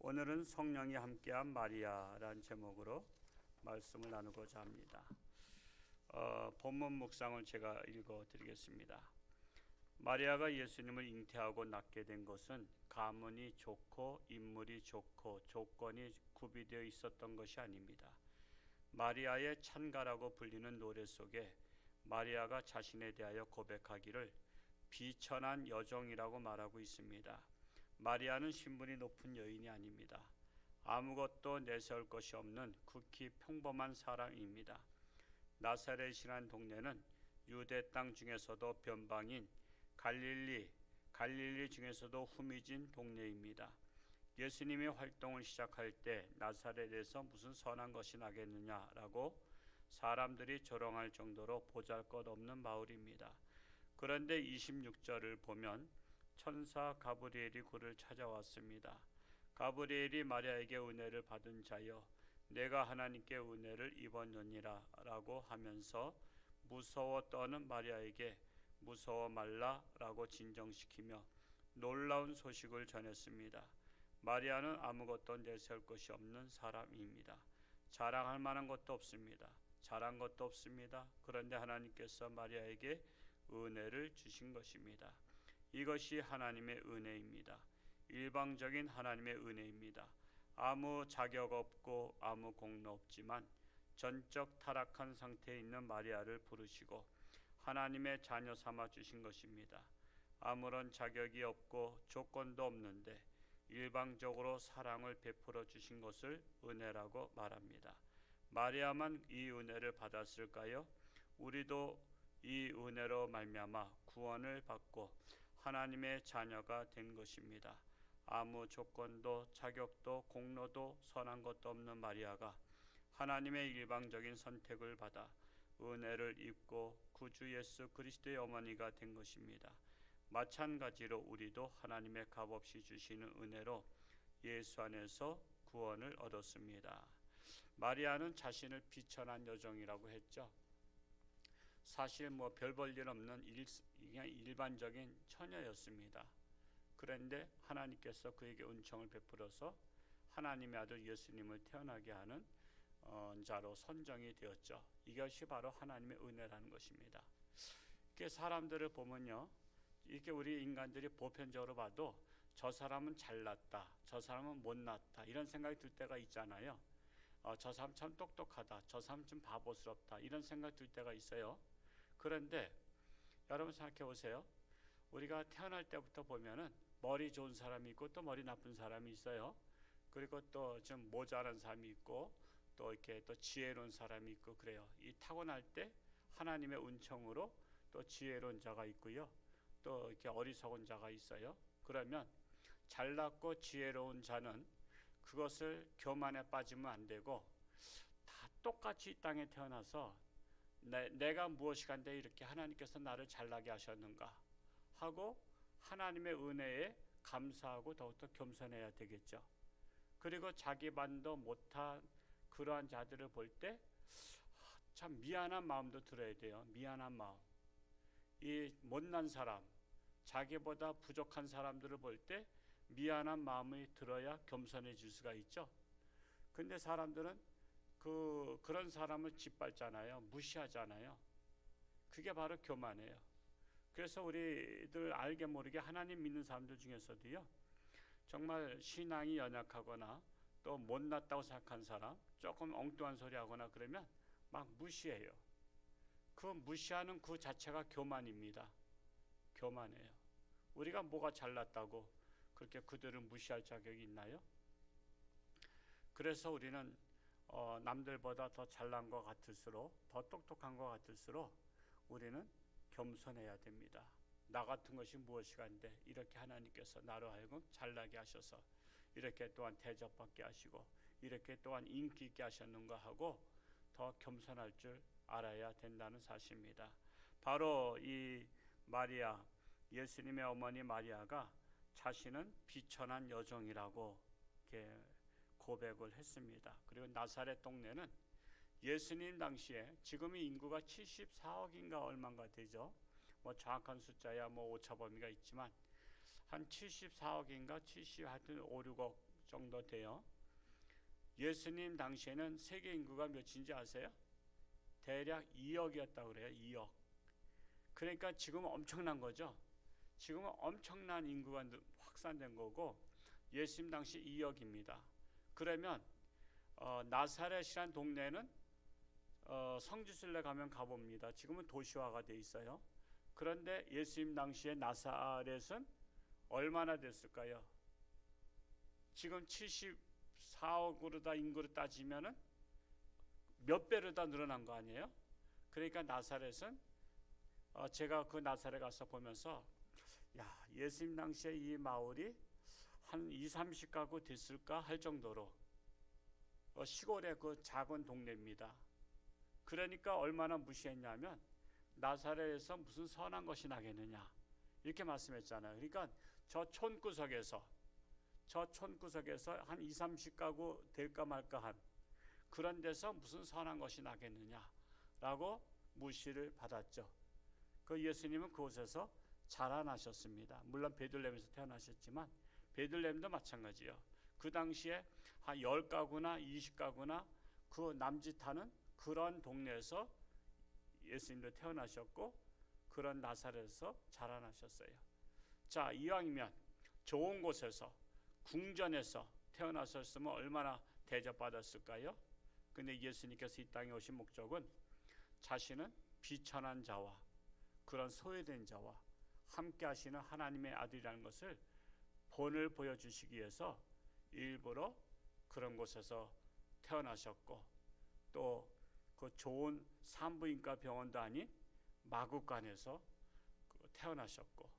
오늘은 성령이 함께한 마리아라는 제목으로 말씀을 나누고자 합니다. 본문 묵상을 제가 읽어드리겠습니다. 마리아가 예수님을 잉태하고 낳게 된 것은 가문이 좋고 인물이 좋고 조건이 구비되어 있었던 것이 아닙니다. 마리아의 찬가라고 불리는 노래 속에 마리아가 자신에 대하여 고백하기를 비천한 여종이라고 말하고 있습니다. 마리아는 신분이 높은 여인이 아닙니다. 아무것도 내세울 것이 없는 극히 평범한 사람입니다. 나사렛이라는 동네는 유대 땅 중에서도 변방인 갈릴리 중에서도 후미진 동네입니다. 예수님이 활동을 시작할 때 나사렛에서 무슨 선한 것이 나겠느냐라고 사람들이 조롱할 정도로 보잘것없는 마을입니다. 그런데 26절을 보면 천사 가브리엘이 그를 찾아왔습니다. 가브리엘이 마리아에게 은혜를 받은 자여 내가 하나님께 은혜를 입었느니라 라고 하면서 무서워 떠는 마리아에게 무서워 말라 라고 진정시키며 놀라운 소식을 전했습니다. 마리아는 아무것도 내세울 것이 없는 사람입니다. 자랑할 만한 것도 없습니다. 잘한 것도 없습니다. 그런데 하나님께서 마리아에게 은혜를 주신 것입니다. 이것이 하나님의 은혜입니다. 일방적인 하나님의 은혜입니다. 아무 자격 없고 아무 공로 없지만 전적 타락한 상태에 있는 마리아를 부르시고 하나님의 자녀 삼아 주신 것입니다. 아무런 자격이 없고 조건도 없는데 일방적으로 사랑을 베풀어 주신 것을 은혜라고 말합니다. 마리아만 이 은혜를 받았을까요? 우리도 이 은혜로 말미암아 구원을 받고 하나님의 자녀가 된 것입니다. 아무 조건도 자격도 공로도 선한 것도 없는 마리아가 하나님의 일방적인 선택을 받아 은혜를 입고 구주 예수 그리스도의 어머니가 된 것입니다. 마찬가지로 우리도 하나님의 값없이 주시는 은혜로 예수 안에서 구원을 얻었습니다. 마리아는 자신을 비천한 여종이라고 했죠. 사실 별 볼 일 없는 일반적인 처녀였습니다. 그런데 하나님께서 그에게 은총을 베풀어서 하나님의 아들 예수님을 태어나게 하는 자로 선정이 되었죠. 이것이 바로 하나님의 은혜라는 것입니다. 이렇게 사람들을 보면요, 이렇게 우리 인간들이 보편적으로 봐도 저 사람은 잘났다, 저 사람은 못났다 이런 생각이 들 때가 있잖아요. 저 사람 참 똑똑하다, 저 사람 좀 바보스럽다 이런 생각 들 때가 있어요. 그런데 여러분 생각해 보세요. 우리가 태어날 때부터 보면은 머리 좋은 사람이 있고 또 머리 나쁜 사람이 있어요. 그리고 또 좀 모자란 사람이 있고 또 이렇게 또 지혜로운 사람이 있고 그래요. 이 타고날 때 하나님의 은총으로 또 지혜로운 자가 있고요. 또 이렇게 어리석은 자가 있어요. 그러면 잘났고 지혜로운 자는 그것을 교만에 빠지면 안 되고 다 똑같이 이 땅에 태어나서 내가 무엇이간데 이렇게 하나님께서 나를 잘나게 하셨는가 하고 하나님의 은혜에 감사하고 더욱더 겸손해야 되겠죠. 그리고 자기 반도 못한 그러한 자들을 볼 때 참 미안한 마음도 들어야 돼요. 미안한 마음. 이 못난 사람, 자기보다 부족한 사람들을 볼 때 미안한 마음이 들어야 겸손해질 수가 있죠. 근데 사람들은 그런 사람을 짓밟잖아요. 무시하잖아요. 그게 바로 교만이에요. 그래서 우리들 알게 모르게 하나님 믿는 사람들 중에서도요, 정말 신앙이 연약하거나 또 못났다고 생각한 사람, 조금 엉뚱한 소리 하거나 그러면 막 무시해요. 그 무시하는 그 자체가 교만입니다. 교만이에요. 우리가 뭐가 잘났다고 그렇게 그들을 무시할 자격이 있나요? 그래서 우리는 남들보다 더 잘난 것 같을수록, 더 똑똑한 것 같을수록 우리는 겸손해야 됩니다. 나 같은 것이 무엇이간데 이렇게 하나님께서 나로 하여금 잘나게 하셔서 이렇게 또한 대접받게 하시고 이렇게 또한 인기 있게 하셨는가 하고 더 겸손할 줄 알아야 된다는 사실입니다. 바로 이 마리아, 예수님의 어머니 마리아가 자신은 비천한 여종이라고 이렇게 고백을 했습니다. 그리고 나사렛 동네는 예수님 당시에 지금의 인구가 74억인가 얼마인가 되죠. 정확한 숫자야 오차 범위가 있지만 한 74억인가 70 하여튼 5, 6억 정도 돼요. 예수님 당시에는 세계 인구가 몇인지 아세요? 대략 2억이었다고 그래요. 2억. 그러니까 지금은 엄청난 거죠. 지금은 엄청난 인구가 확산된 거고 예수님 당시 2억입니다. 그러면 나사렛이란 동네는 성지순례 가면 가봅니다. 지금은 도시화가 돼 있어요. 그런데 예수님 당시에 나사렛은 얼마나 됐을까요? 지금 74억으로 다 인구를 따지면은 몇 배로 다 늘어난 거 아니에요? 그러니까 나사렛은 제가 그 나사렛 가서 보면서 야, 예수님 당시에 이 마을이 한 2, 30가구 됐을까 할 정도로 시골의 그 작은 동네입니다. 그러니까 얼마나 무시했냐면 나사렛에서 무슨 선한 것이 나겠느냐 이렇게 말씀했잖아요. 그러니까 저 촌구석에서 한 2, 30가구 될까 말까 한 그런 데서 무슨 선한 것이 나겠느냐라고 무시를 받았죠. 그 예수님은 그곳에서 자라나셨습니다. 물론 베들레헴에서 태어나셨지만 베들레헴도 마찬가지예요. 그 당시에 한 10가구나 20가구나 그 남짓하는 그런 동네에서 예수님도 태어나셨고 그런 나사렛에서 자라나셨어요. 자, 이왕이면 좋은 곳에서 궁전에서 태어나셨으면 얼마나 대접받았을까요? 근데 예수님께서 이 땅에 오신 목적은 자신은 비천한 자와 그런 소외된 자와 함께 하시는 하나님의 아들이라는 것을 본을 보여주시기 위해서 일부러 그런 곳에서 태어나셨고 또 그 좋은 산부인과 병원도 아닌 마구간에서 태어나셨고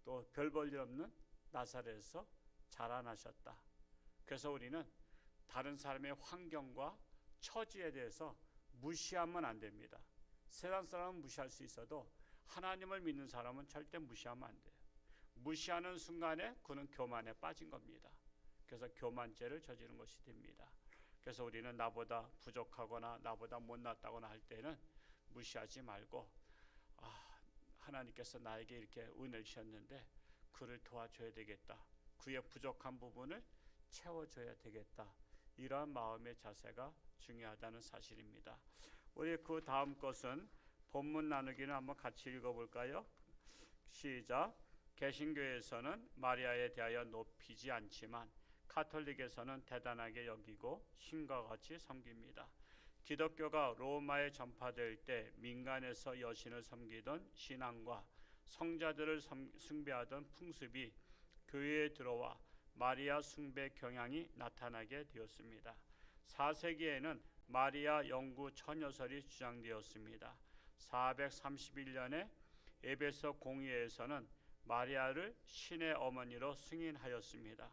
또 별 볼 일 없는 나사렛에서 자라나셨다. 그래서 우리는 다른 사람의 환경과 처지에 대해서 무시하면 안 됩니다. 세상 사람은 무시할 수 있어도 하나님을 믿는 사람은 절대 무시하면 안 돼요. 무시하는 순간에 그는 교만에 빠진 겁니다. 그래서 교만죄를 저지른 것이 됩니다. 그래서 우리는 나보다 부족하거나 나보다 못났다거나 할 때는 무시하지 말고 하나님께서 나에게 이렇게 은혜를 주셨는데 그를 도와줘야 되겠다. 그의 부족한 부분을 채워줘야 되겠다. 이러한 마음의 자세가 중요하다는 사실입니다. 우리 그 다음 것은 본문 나누기는 한번 같이 읽어볼까요? 시작. 개신교에서는 마리아에 대하여 높이지 않지만 카톨릭에서는 대단하게 여기고 신과 같이 섬깁니다. 기독교가 로마에 전파될 때 민간에서 여신을 섬기던 신앙과 성자들을 숭배하던 풍습이 교회에 들어와 마리아 숭배 경향이 나타나게 되었습니다. 4세기에는 마리아 영구 처녀설이 주장되었습니다. 431년에 에베소 공의회에서는 마리아를 신의 어머니로 승인하였습니다.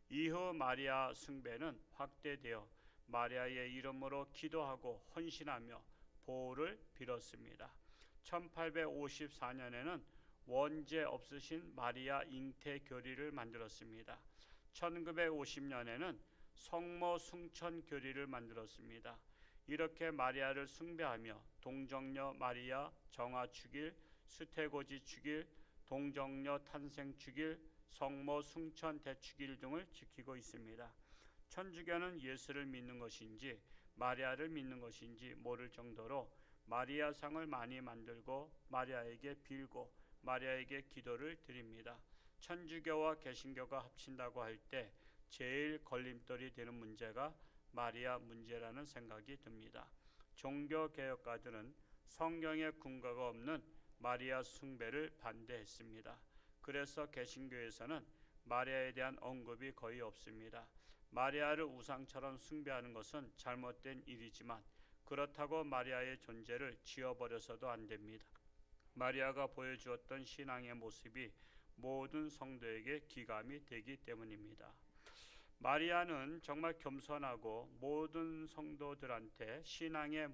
이후 마리아 숭배는 확대되어 마리아의 이름으로 기도하고 헌신하며 보호를 빌었습니다. 1854년에는 원죄 없으신 마리아 잉태 교리를 만들었습니다. 1950년에는 성모 숭천 교리를 만들었습니다. 이렇게 마리아를 숭배하며 동정녀 마리아 정화 축일, 수태고지 축일, 동정녀 탄생 축일, 성모 숭천 대축일 등을 지키고 있습니다. 천주교는 예수를 믿는 것인지 마리아를 믿는 것인지 모를 정도로 마리아상을 많이 만들고 마리아에게 빌고 마리아에게 기도를 드립니다. 천주교와 개신교가 합친다고 할 때 제일 걸림돌이 되는 문제가 마리아 문제라는 생각이 듭니다. 종교개혁가들은 성경에 근거가 없는 마리아 숭배를 반대했습니다. 그래서 개신교에서는 마리아에 대한 언급이 거의 없습니다. 마리아를 우상처럼 숭배하는 것은 잘못된 일이지만 그렇다고 마리아의 존재를 지워버려서도 안 됩니다. 마리아가 보여주었던 신앙의 모습이 모든 성도에게 기감이 되기 때문입니다. 마리아는 정말 겸손하고 모든 성도들한테 신앙의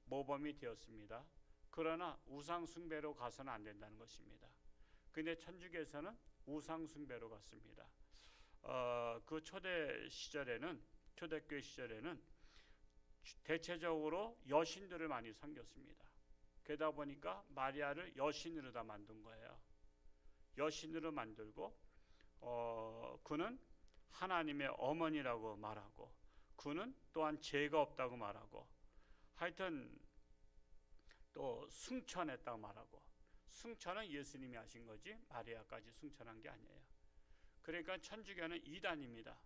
모범이 되었습니다. 그러나 우상 숭배로 가서는 안 된다는 것입니다. 근데 천주교에서는 우상 숭배로 갔습니다. 그 초대교회 시절에는 대체적으로 여신들을 많이 섬겼습니다. 그러다 보니까 마리아를 여신으로 다 만든 거예요. 여신으로 만들고 그는 하나님의 어머니라고 말하고, 그는 또한 죄가 없다고 말하고, 하여튼 또 승천했다고 말하고. 승천은 예수님이 하신 거지 마리아까지 승천한 게 아니에요. 그러니까 천주교는 이단입니다.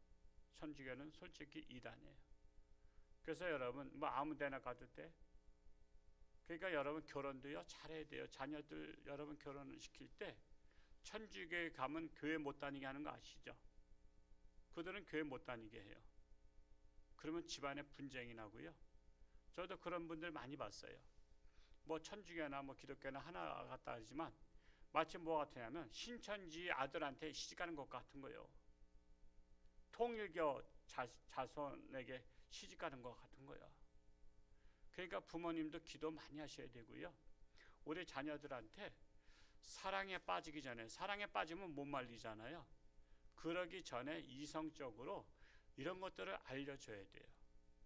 천주교는 솔직히 이단이에요. 그래서 여러분 뭐 아무 데나 가도 돼. 그러니까 여러분 결혼도요 잘해야 돼요. 자녀들 여러분 결혼을 시킬 때 천주교에 가면 교회 못 다니게 하는 거 아시죠? 그들은 교회 못 다니게 해요. 그러면 집안에 분쟁이 나고요. 저도 그런 분들 많이 봤어요. 뭐 천주교나 뭐 기독교나 하나 같다 하지만 마치 뭐 같으냐면 신천지 아들한테 시집가는 것 같은 거예요. 통일교 자손에게 시집가는 것 같은 거예요. 그러니까 부모님도 기도 많이 하셔야 되고요. 우리 자녀들한테 사랑에 빠지기 전에, 사랑에 빠지면 못 말리잖아요. 그러기 전에 이성적으로 이런 것들을 알려줘야 돼요.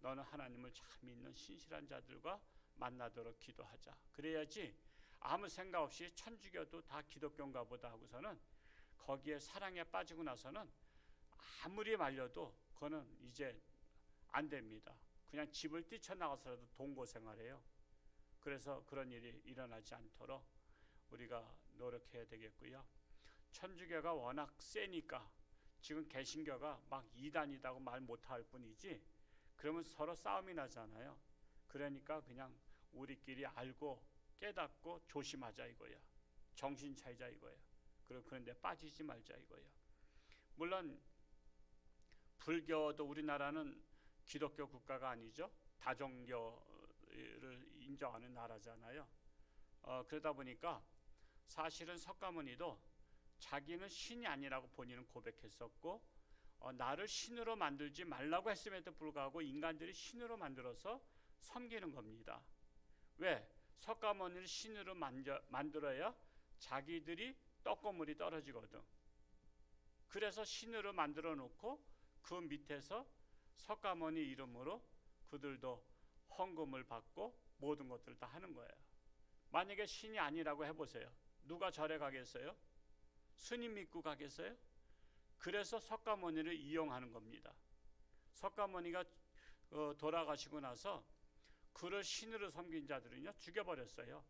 너는 하나님을 참 믿는 신실한 자들과 만나도록 기도하자. 그래야지 아무 생각 없이 천주교도 다 기독교인가 보다 하고서는 거기에 사랑에 빠지고 나서는 아무리 말려도 그거는 이제 안 됩니다. 그냥 집을 뛰쳐나가서라도 동거생활해요. 그래서 그런 일이 일어나지 않도록 우리가 노력해야 되겠고요. 천주교가 워낙 세니까 지금 개신교가 막 이단이라고 말 못할 뿐이지, 그러면 서로 싸움이 나잖아요. 그러니까 그냥 우리끼리 알고 깨닫고 조심하자 이거야. 정신 차리자 이거야. 그리고 그런데 빠지지 말자 이거야. 물론 불교도 우리나라는 기독교 국가가 아니죠. 다종교를 인정하는 나라잖아요. 그러다 보니까 사실은 석가모니도 자기는 신이 아니라고 본인은 고백했었고, 나를 신으로 만들지 말라고 했음에도 불구하고 인간들이 신으로 만들어서 섬기는 겁니다. 왜? 석가모니를 신으로 만들어야 자기들이 떡고물이 떨어지거든. 그래서 신으로 만들어 놓고 그 밑에서 석가모니 이름으로 그들도 헌금을 받고 모든 것들을 다 하는 거예요. 만약에 신이 아니라고 해보세요. 누가 절에 가겠어요? 스님 믿고 가겠어요? 그래서 석가모니를 이용하는 겁니다. 석가모니가 돌아가시고 나서 그를 신으로 섬긴 자들은요 죽여버렸어요.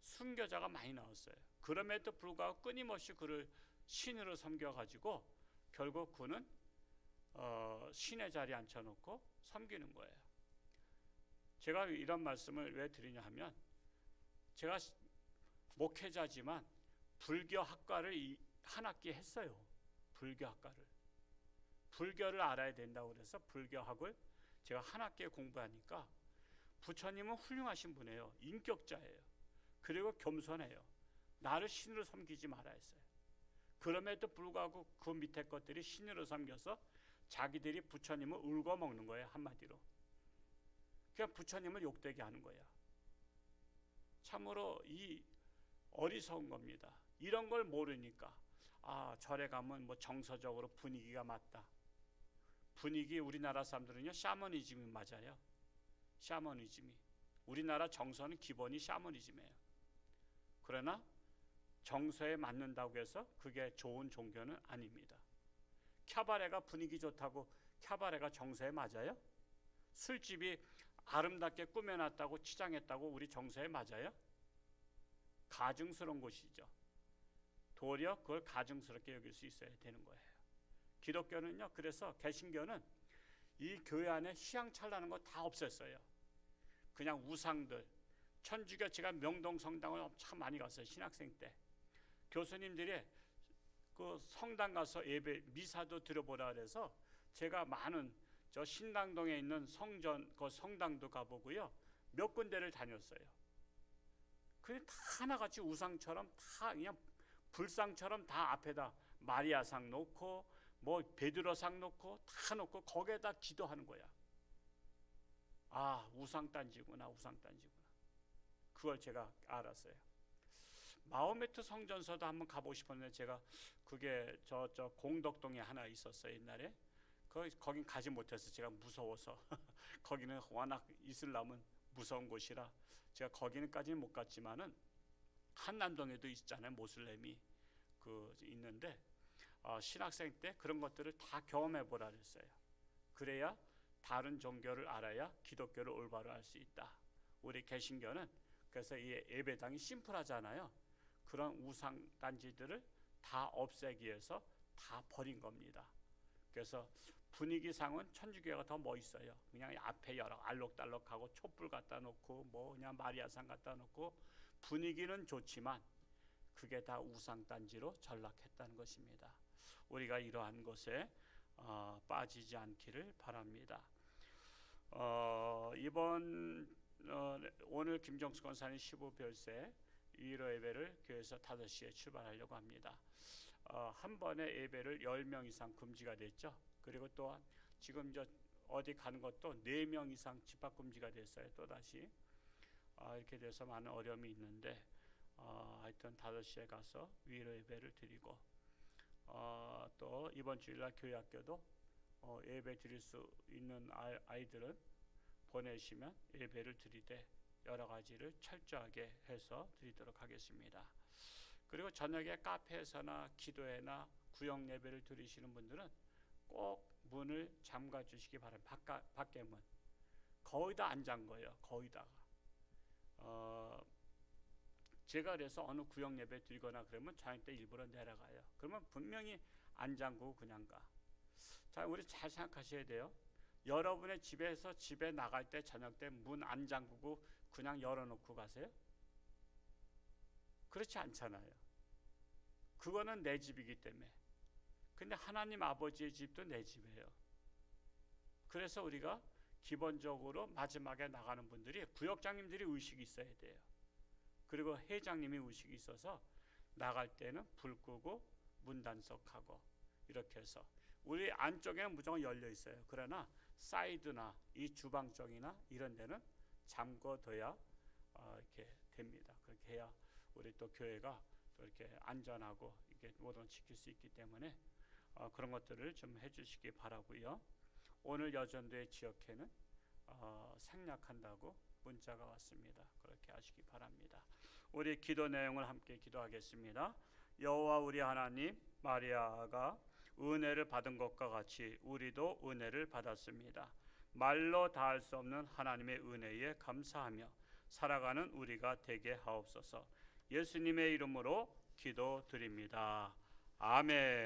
순교자가 많이 나왔어요. 그럼에도 불구하고 끊임없이 그를 신으로 섬겨가지고 결국 그는 신의 자리에 앉혀놓고 섬기는 거예요. 제가 이런 말씀을 왜 드리냐 하면, 제가 목회자지만 불교 학과를 한 학기 했어요. 불교 학과를. 불교를 알아야 된다고 그래서 불교학을 제가 한 학기에 공부하니까 부처님은 훌륭하신 분이에요. 인격자예요. 그리고 겸손해요. 나를 신으로 섬기지 말아 했어요. 그럼에도 불구하고 그 밑에 것들이 신으로 섬겨서 자기들이 부처님을 울고 먹는 거예요. 한마디로. 그냥 부처님을 욕되게 하는 거야. 참으로 이 어리석은 겁니다. 이런 걸 모르니까 절에 가면 뭐 정서적으로 분위기가 맞다. 분위기 우리나라 사람들은요 샤머니즘이 맞아요. 샤머니즘이. 우리나라 정서는 기본이 샤머니즘이에요. 그러나 정서에 맞는다고 해서 그게 좋은 종교는 아닙니다. 캬바레가 분위기 좋다고 캬바레가 정서에 맞아요? 술집이 아름답게 꾸며놨다고 치장했다고 우리 정서에 맞아요? 가증스러운 곳이죠. 도리어 그걸 가증스럽게 여길 수 있어야 되는 거예요. 기독교는요, 그래서 개신교는 이 교회 안에 희양찬란한 거 다 없앴어요. 그냥 우상들. 천주교 제가 명동 성당을 엄청 많이 갔어요. 신학생 때. 교수님들이 그 성당 가서 예배 미사도 드려보라 그래서 제가 많은 저 신당동에 있는 그 성당도 가보고요. 몇 군데를 다녔어요. 그냥 다 하나같이 우상처럼 다 그냥 불상처럼 다 앞에다 마리아상 놓고 뭐 베드로상 놓고 다 놓고 거기에다 기도하는 거야. 우상단지구나, 우상단지구나. 그걸 제가 알았어요. 마호메트 성전서도 한번 가보고 싶었는데 제가 그게 저 공덕동에 하나 있었어요. 옛날에 거긴 가지 못해서 제가 무서워서 거기는 워낙 이슬람은 무서운 곳이라 제가 거기는까지는 못 갔지만은 한남동에도 있잖아요. 모슬렘이 그 있는데 신학생 때 그런 것들을 다 경험해 보라 그랬어요. 그래야 다른 종교를 알아야 기독교를 올바로 알 수 있다. 우리 개신교는 그래서 이 예배당이 심플하잖아요. 그런 우상 단지들을 다 없애기 위해서 다 버린 겁니다. 그래서 분위기상은 천주교가 더 멋있어요. 그냥 앞에 여러 알록달록하고 촛불 갖다 놓고 뭐 그냥 마리아상 갖다 놓고 분위기는 좋지만 그게 다 우상 단지로 전락했다는 것입니다. 우리가 이러한 것에 빠지지 않기를 바랍니다. 오늘 김정수 권사님 15별세 위로 예배를 교회에서 5시에 출발하려고 합니다. 한 번에 예배를 10명 이상 금지가 됐죠. 그리고 또한 지금 어디 가는 것도 4명 이상 집합 금지가 됐어요. 또다시 이렇게 돼서 많은 어려움이 있는데 하여튼 5시에 가서 위로 예배를 드리고 또 이번 주일날 교회학교도 예배 드릴 수 있는 아이들은 보내시면 예배를 드리되 여러 가지를 철저하게 해서 드리도록 하겠습니다. 그리고 저녁에 카페에서나 기도회나 구역 예배를 드리시는 분들은 꼭 문을 잠가 주시기 바랍니다. 밖에 문 거의 다 안 잠궈요. 거의 다가 제가 그래서 어느 구역 예배 드리거나 그러면 저녁 때 일부러 내려가요. 그러면 분명히 안 잠그고 그냥 가. 자, 우리 잘 생각하셔야 돼요. 여러분의 집에서 집에 나갈 때 저녁 때 문 안 잠그고 그냥 열어놓고 가세요? 그렇지 않잖아요. 그거는 내 집이기 때문에. 근데 하나님 아버지의 집도 내 집이에요. 그래서 우리가 기본적으로 마지막에 나가는 분들이 구역장님들이 의식이 있어야 돼요. 그리고 회장님이 의식이 있어서 나갈 때는 불 끄고 문 단속하고 이렇게 해서 우리 안쪽에는 무조건 열려 있어요. 그러나 사이드나 이 주방 쪽이나 이런 데는 잠궈둬야 이렇게 됩니다. 그렇게 해야 우리 또 교회가 또 이렇게 안전하고 이렇게 모든 걸 지킬 수 있기 때문에 그런 것들을 좀 해주시기 바라고요. 오늘 여전도의 지역회는 생략한다고 문자가 왔습니다. 그렇게 하시기 바랍니다. 우리 기도 내용을 함께 기도하겠습니다. 여호와 우리 하나님, 마리아가 은혜를 받은 것과 같이 우리도 은혜를 받았습니다. 말로 다할 수 없는 하나님의 은혜에 감사하며 살아가는 우리가 되게 하옵소서. 예수님의 이름으로 기도드립니다. 아멘.